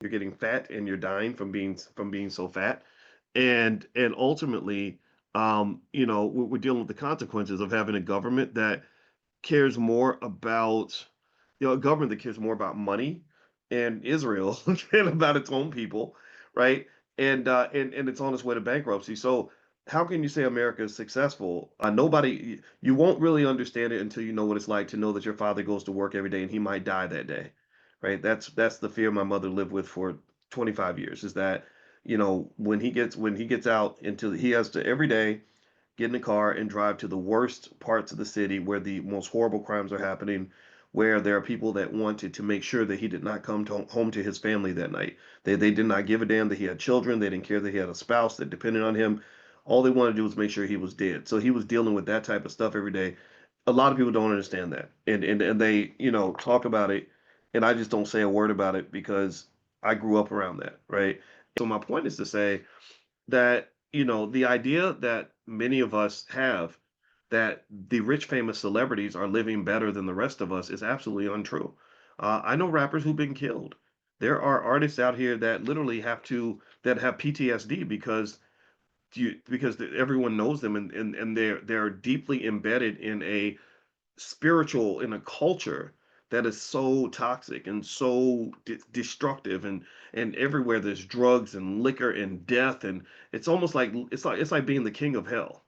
you're getting fat and you're dying from being so fat. And ultimately, we're dealing with the consequences of having a government that cares more about, a government that cares more about money and Israel than about its own people, right? And it's on its way to bankruptcy. So how can you say America is successful? Nobody, you won't really understand it until you know what it's like to know that your father goes to work every day and he might die that day, right? That's the fear my mother lived with for 25 years. Is that when he gets out into he has to every day get in the car and drive to the worst parts of the city where the most horrible crimes are happening, where there are people that wanted to make sure that he did not come home to his family that night. They did not give a damn that he had children. They didn't care that he had a spouse that depended on him. All they wanted to do was make sure he was dead. So he was dealing with that type of stuff every day. A lot of people don't understand that, and they talk about it, and I just don't say a word about it because I grew up around that, right? So my point is to say that the idea that many of us have that the rich famous celebrities are living better than the rest of us is absolutely untrue. I know rappers who've been killed. There are artists out here that literally have PTSD because everyone knows them, and they're deeply embedded in a in a culture that is so toxic and so destructive, and everywhere there's drugs and liquor and death, and it's like being the king of hell,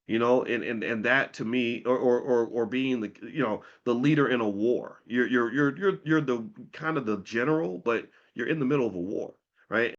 and that to me, or being the leader in a war. You're the kind of the general, but you're in the middle of a war, right?